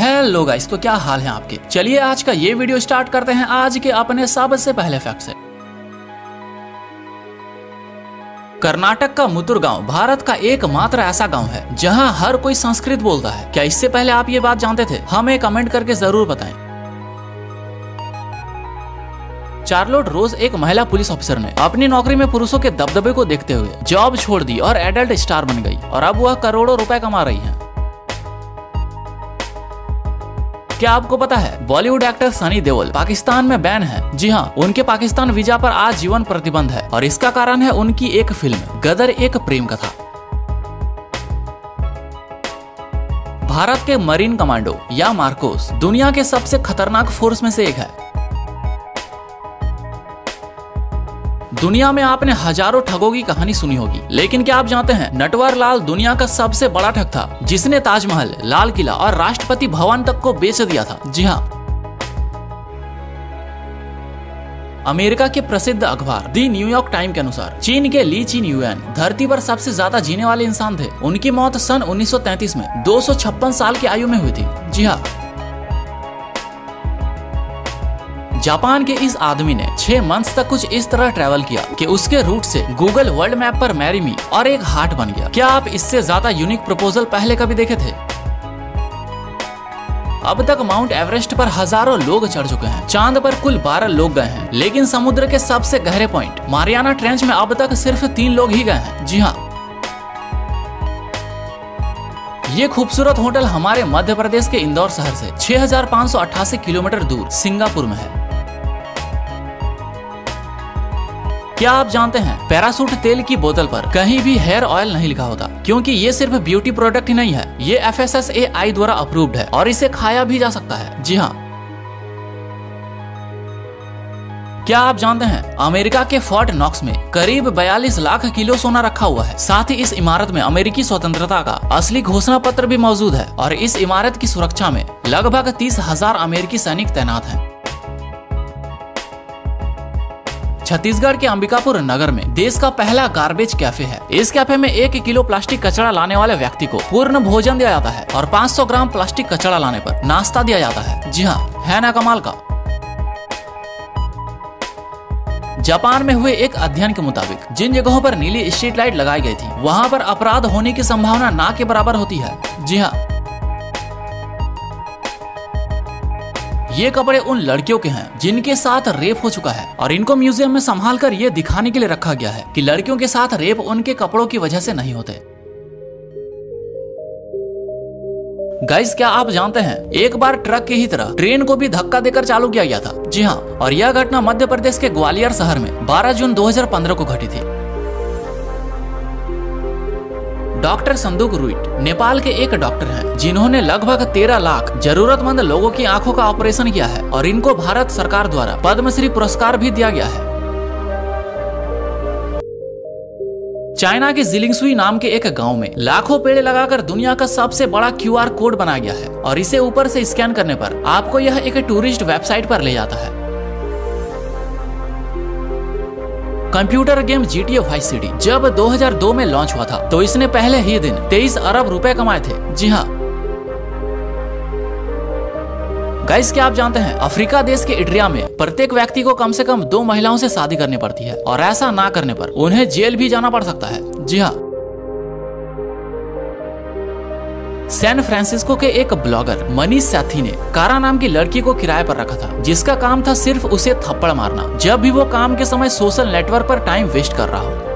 Hello guys, तो क्या हाल है आपके। चलिए आज का ये वीडियो स्टार्ट करते हैं आज के अपने सबसे पहले फैक्ट से। कर्नाटक का मुतुर गांव भारत का एकमात्र ऐसा गांव है जहां हर कोई संस्कृत बोलता है। क्या इससे पहले आप ये बात जानते थे? हमें कमेंट करके जरूर बताएं। चार्लोट रोज एक महिला पुलिस ऑफिसर ने अपनी नौकरी में पुरुषों के दबदबे को देखते हुए जॉब छोड़ दी और एडल्ट स्टार बन गई और अब वह करोड़ों रुपए कमा रही हैं। क्या आपको पता है बॉलीवुड एक्टर सनी देओल पाकिस्तान में बैन है? जी हाँ, उनके पाकिस्तान वीजा पर आजीवन प्रतिबंध है और इसका कारण है उनकी एक फिल्म गदर एक प्रेम कथा। भारत के मरीन कमांडो या मार्कोस दुनिया के सबसे खतरनाक फोर्स में से एक है। दुनिया में आपने हजारों ठगों की कहानी सुनी होगी, लेकिन क्या आप जानते हैं नटवर लाल दुनिया का सबसे बड़ा ठग था जिसने ताजमहल, लाल किला और राष्ट्रपति भवन तक को बेच दिया था। जी हाँ, अमेरिका के प्रसिद्ध अखबार दी न्यूयॉर्क टाइम के अनुसार चीन के ली चीन युआन धरती पर सबसे ज्यादा जीने वाले इंसान थे। उनकी मौत सन 1933 में 256 साल की आयु में हुई थी। जी हाँ, जापान के इस आदमी ने 6 मंथ्स तक कुछ इस तरह ट्रैवल किया कि उसके रूट से गूगल वर्ल्ड मैप पर मैरी मी और एक हार्ट बन गया। क्या आप इससे ज्यादा यूनिक प्रपोजल पहले कभी देखे थे? अब तक माउंट एवरेस्ट पर हजारों लोग चढ़ चुके हैं। चांद पर कुल 12 लोग गए हैं, लेकिन समुद्र के सबसे गहरे पॉइंट मारियाना ट्रेंच में अब तक सिर्फ 3 लोग ही गए हैं। जी हाँ, ये खूबसूरत होटल हमारे मध्य प्रदेश के इंदौर शहर से 6588 किलोमीटर दूर सिंगापुर में है। क्या आप जानते हैं पैराशूट तेल की बोतल पर कहीं भी हेयर ऑयल नहीं लिखा होता, क्योंकि ये सिर्फ ब्यूटी प्रोडक्ट ही नहीं है, ये FSSAI द्वारा अप्रूव्ड है और इसे खाया भी जा सकता है। जी हाँ, क्या आप जानते हैं अमेरिका के फोर्ट नॉक्स में करीब 42 लाख किलो सोना रखा हुआ है। साथ ही इस इमारत में अमेरिकी स्वतंत्रता का असली घोषणा पत्र भी मौजूद है और इस इमारत की सुरक्षा में लगभग 30,000 अमेरिकी सैनिक तैनात हैं। छत्तीसगढ़ के अंबिकापुर नगर में देश का पहला गार्बेज कैफे है। इस कैफे में 1 किलो प्लास्टिक कचरा लाने वाले व्यक्ति को पूर्ण भोजन दिया जाता है और 500 ग्राम प्लास्टिक कचरा लाने पर नाश्ता दिया जाता है। जी हाँ, है ना कमाल का। जापान में हुए एक अध्ययन के मुताबिक जिन जगहों पर नीली स्ट्रीट लाइट लगाई गई थी वहां पर अपराध होने की संभावना ना के बराबर होती है। जी हाँ, ये कपड़े उन लड़कियों के हैं जिनके साथ रेप हो चुका है और इनको म्यूजियम में संभाल कर ये दिखाने के लिए रखा गया है कि लड़कियों के साथ रेप उनके कपड़ों की वजह से नहीं होते। गाइस, क्या आप जानते हैं एक बार ट्रक की ही तरह ट्रेन को भी धक्का देकर चालू किया गया था। जी हाँ, और यह घटना मध्य प्रदेश के ग्वालियर शहर में 12 जून 2015 को घटी थी। डॉक्टर संदूक रुइट नेपाल के एक डॉक्टर हैं जिन्होंने लगभग 13 लाख जरूरतमंद लोगों की आंखों का ऑपरेशन किया है और इनको भारत सरकार द्वारा पद्मश्री पुरस्कार भी दिया गया है। चाइना के जिलिंगसुई नाम के एक गांव में लाखों पेड़ लगाकर दुनिया का सबसे बड़ा QR कोड बनाया गया है और इसे ऊपर से स्कैन करने पर आपको यह एक टूरिस्ट वेबसाइट पर ले जाता है। Computer game GTA vice city जब 2002 में लॉन्च हुआ था तो इसने पहले ही दिन 23 अरब रुपए कमाए थे। जी हाँ गाइस, क्या आप जानते हैं अफ्रीका देश के इड्रिया में प्रत्येक व्यक्ति को कम से कम 2 महिलाओं से शादी करनी पड़ती है और ऐसा ना करने पर उन्हें जेल भी जाना पड़ सकता है। जी हाँ, सैन फ्रांसिस्को के एक ब्लॉगर मनीष साथी ने कारा नाम की लड़की को किराए पर रखा था जिसका काम था सिर्फ उसे थप्पड़ मारना जब भी वो काम के समय सोशल नेटवर्क पर टाइम वेस्ट कर रहा हो।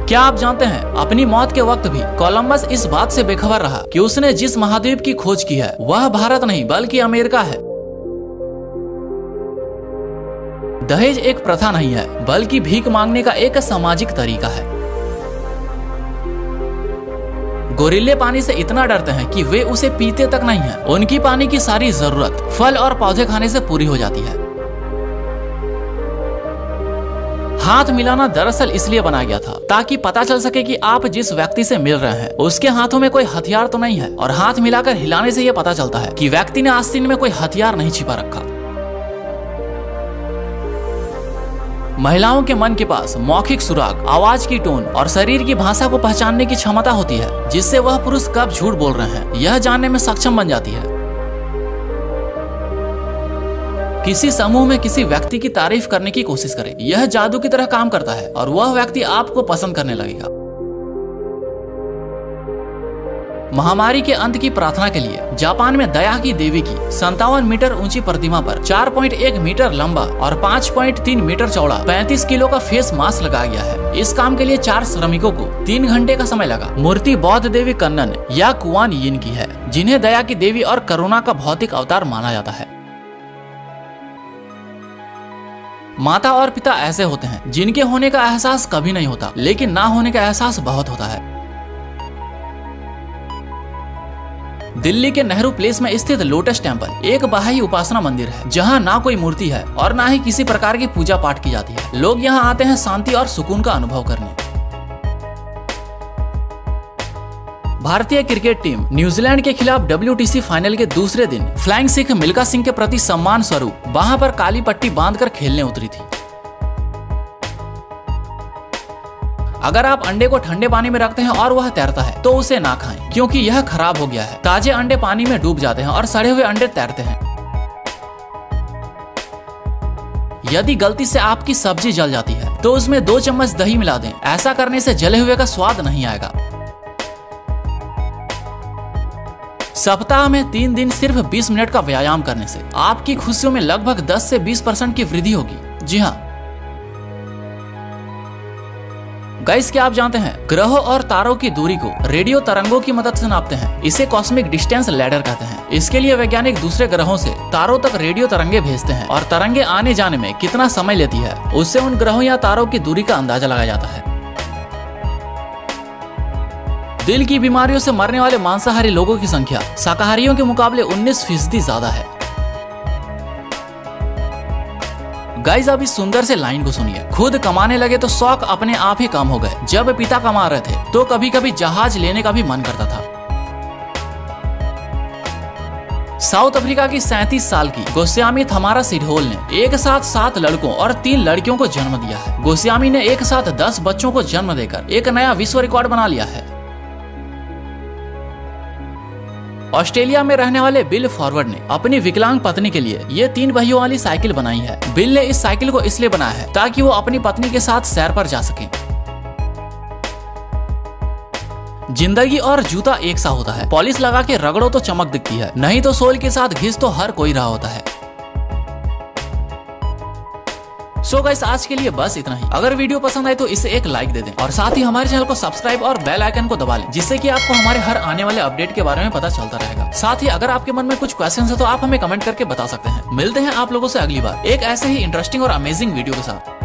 क्या आप जानते हैं अपनी मौत के वक्त भी कोलंबस इस बात से बेखबर रहा कि उसने जिस महाद्वीप की खोज की है वह भारत नहीं बल्कि अमेरिका है। दहेज एक प्रथा नहीं है बल्कि भीख मांगने का एक सामाजिक तरीका है। गोरिल्ले पानी से इतना डरते हैं कि वे उसे पीते तक नहीं हैं। उनकी पानी की सारी जरूरत फल और पौधे खाने से पूरी हो जाती है। हाथ मिलाना दरअसल इसलिए बनाया गया था ताकि पता चल सके कि आप जिस व्यक्ति से मिल रहे हैं उसके हाथों में कोई हथियार तो नहीं है, और हाथ मिलाकर हिलाने से यह पता चलता है कि व्यक्ति ने आस्तीन में कोई हथियार नहीं छिपा रखा। महिलाओं के मन के पास मौखिक सुराग, आवाज की टोन और शरीर की भाषा को पहचानने की क्षमता होती है, जिससे वह पुरुष कब झूठ बोल रहे हैं यह जानने में सक्षम बन जाती है। किसी समूह में किसी व्यक्ति की तारीफ करने की कोशिश करें, यह जादू की तरह काम करता है और वह व्यक्ति आपको पसंद करने लगेगा। महामारी के अंत की प्रार्थना के लिए जापान में दया की देवी की 57 मीटर ऊंची प्रतिमा पर 4.1 मीटर लंबा और 5.3 मीटर चौड़ा 35 किलो का फेस मास्क लगाया गया है। इस काम के लिए 4 श्रमिकों को 3 घंटे का समय लगा। मूर्ति बौद्ध देवी कन्नन या कुआन यिन की है, जिन्हें दया की देवी और करुणा का भौतिक अवतार माना जाता है। माता और पिता ऐसे होते हैं जिनके होने का एहसास कभी नहीं होता, लेकिन ना होने का एहसास बहुत होता है। दिल्ली के नेहरू प्लेस में स्थित लोटस टेम्पल एक बहाई उपासना मंदिर है, जहां ना कोई मूर्ति है और ना ही किसी प्रकार की पूजा पाठ की जाती है। लोग यहां आते हैं शांति और सुकून का अनुभव करने। भारतीय क्रिकेट टीम न्यूजीलैंड के खिलाफ WTC फाइनल के दूसरे दिन फ्लाइंग सिख मिल्खा सिंह के प्रति सम्मान स्वरूप वहां पर काली पट्टी बांधकर खेलने उतरी थी। अगर आप अंडे को ठंडे पानी में रखते हैं और वह तैरता है तो उसे ना खाएं, क्योंकि यह खराब हो गया है। ताजे अंडे पानी में डूब जाते हैं और सड़े हुए अंडे तैरते हैं। यदि गलती से आपकी सब्जी जल जाती है तो उसमें 2 चम्मच दही मिला दें। ऐसा करने से जले हुए का स्वाद नहीं आएगा। सप्ताह में 3 दिन सिर्फ 20 मिनट का व्यायाम करने से आपकी खुशियों में लगभग 10 से 20% की वृद्धि होगी। जी हाँ गाइस, क्या आप जानते हैं ग्रहों और तारों की दूरी को रेडियो तरंगों की मदद से नापते हैं। इसे कॉस्मिक डिस्टेंस लैडर कहते हैं। इसके लिए वैज्ञानिक दूसरे ग्रहों से तारों तक रेडियो तरंगे भेजते हैं और तरंगे आने जाने में कितना समय लेती है उससे उन ग्रहों या तारों की दूरी का अंदाजा लगाया जाता है। दिल की बीमारियों से मरने वाले मांसाहारी लोगों की संख्या शाकाहारियों के मुकाबले 19% ज्यादा है। गाइस, अब इस सुंदर से लाइन को सुनिए। खुद कमाने लगे तो शौक अपने आप ही कम हो गए। जब पिता कमा रहे थे तो कभी कभी जहाज लेने का भी मन करता था। साउथ अफ्रीका की 37 साल की गोस्वामी थमारा सिडहोल ने एक साथ 7 लड़कों और 3 लड़कियों को जन्म दिया है। गोस्वामी ने एक साथ 10 बच्चों को जन्म देकर एक नया विश्व रिकॉर्ड बना लिया है। ऑस्ट्रेलिया में रहने वाले बिल फॉरवर्ड ने अपनी विकलांग पत्नी के लिए ये 3 पहियों वाली साइकिल बनाई है। बिल ने इस साइकिल को इसलिए बनाया है ताकि वो अपनी पत्नी के साथ सैर पर जा सकें। जिंदगी और जूता एक सा होता है, पॉलिश लगा के रगड़ो तो चमक दिखती है, नहीं तो सोल के साथ घिस तो हर कोई रहा होता है। सो गाइस, आज के लिए बस इतना ही। अगर वीडियो पसंद आए तो इसे एक लाइक दे दें और साथ ही हमारे चैनल को सब्सक्राइब और बेल आइकन को दबा लें, जिससे कि आपको हमारे हर आने वाले अपडेट के बारे में पता चलता रहेगा। साथ ही अगर आपके मन में कुछ क्वेश्चन है तो आप हमें कमेंट करके बता सकते हैं। मिलते हैं आप लोगों से अगली बार एक ऐसे ही इंटरेस्टिंग और अमेजिंग वीडियो के साथ।